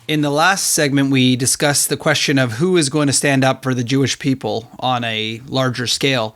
In the last segment, we discussed the question of who is going to stand up for the Jewish people on a larger scale.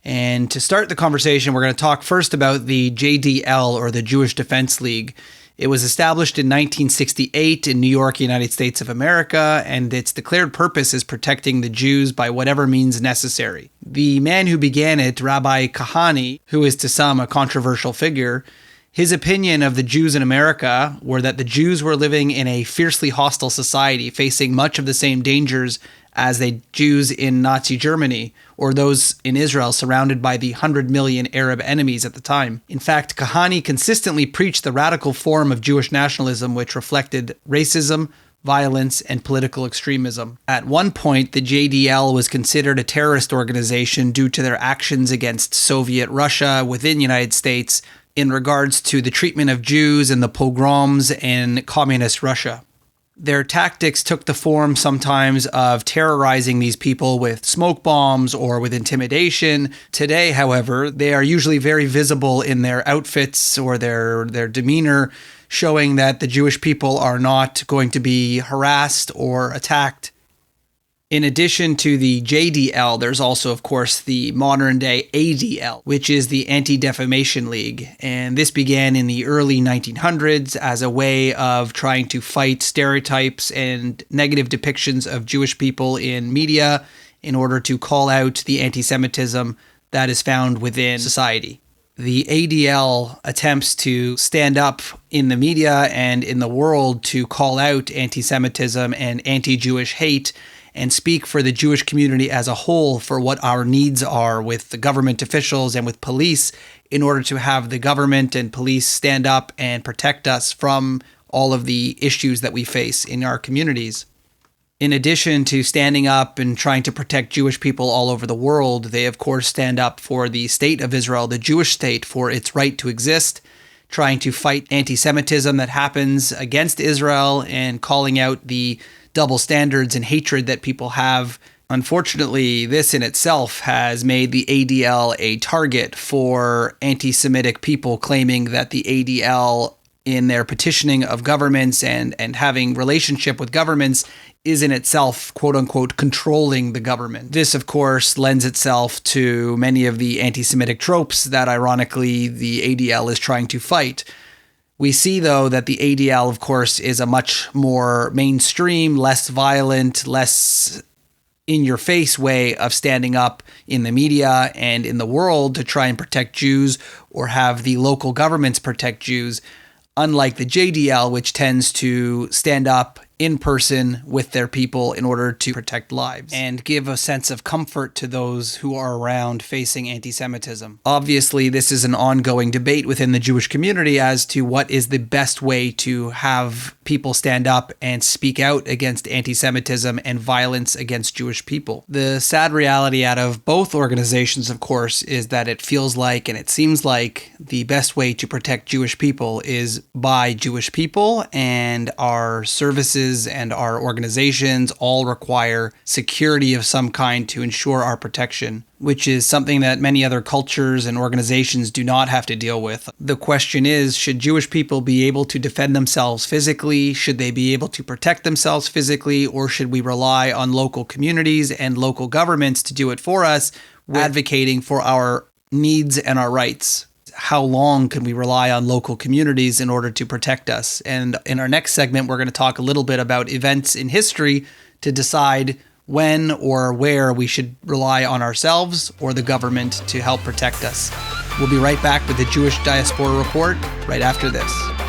And to start the conversation, we're going to talk first about the JDL, or the Jewish Defense League. It was established in 1968 in New York, United States of America, and its declared purpose is protecting the Jews by whatever means necessary. The man who began it, Rabbi Kahane, who is to some a controversial figure, his opinion of the Jews in America were that the Jews were living in a fiercely hostile society, facing much of the same dangers as the Jews in Nazi Germany, or those in Israel surrounded by the 100 million Arab enemies at the time. In fact, Kahane consistently preached the radical form of Jewish nationalism which reflected racism, violence, and political extremism. At one point, the JDL was considered a terrorist organization due to their actions against Soviet Russia within the United States in regards to the treatment of Jews and the pogroms in communist Russia. Their tactics took the form sometimes of terrorizing these people with smoke bombs or with intimidation. Today, however, they are usually very visible in their outfits or their demeanor, showing that the Jewish people are not going to be harassed or attacked. In addition to the JDL, there's also, of course, the modern-day ADL, which is the Anti-Defamation League. And this began in the early 1900s as a way of trying to fight stereotypes and negative depictions of Jewish people in media in order to call out the anti-Semitism that is found within society. The ADL attempts to stand up in the media and in the world to call out anti-Semitism and anti-Jewish hate and speak for the Jewish community as a whole for what our needs are with the government officials and with police in order to have the government and police stand up and protect us from all of the issues that we face in our communities. In addition to standing up and trying to protect Jewish people all over the world, they of course stand up for the state of Israel, the Jewish state, for its right to exist, trying to fight anti-Semitism that happens against Israel and calling out the double standards and hatred that people have. Unfortunately, this in itself has made the ADL a target for anti-Semitic people claiming that the ADL, in their petitioning of governments and having relationship with governments, is in itself, quote-unquote, controlling the government. This, of course, lends itself to many of the anti-Semitic tropes that, ironically, the ADL is trying to fight. We see, though, that the ADL, of course, is a much more mainstream, less violent, less in-your-face way of standing up in the media and in the world to try and protect Jews or have the local governments protect Jews, unlike the JDL, which tends to stand up in person with their people in order to protect lives and give a sense of comfort to those who are around facing anti-Semitism. Obviously, this is an ongoing debate within the Jewish community as to what is the best way to have people stand up and speak out against anti-Semitism and violence against Jewish people. The sad reality out of both organizations, of course, is that it feels like and it seems like the best way to protect Jewish people is by Jewish people, and our services and our organizations all require security of some kind to ensure our protection, which is something that many other cultures and organizations do not have to deal with. The question is, should Jewish people be able to defend themselves physically? Should they be able to protect themselves physically? Or should we rely on local communities and local governments to do it for us, advocating for our needs and our rights? How long can we rely on local communities in order to protect us? And in our next segment, we're going to talk a little bit about events in history to decide when or where we should rely on ourselves or the government to help protect us. We'll be right back with the Jewish Diaspora Report right after this.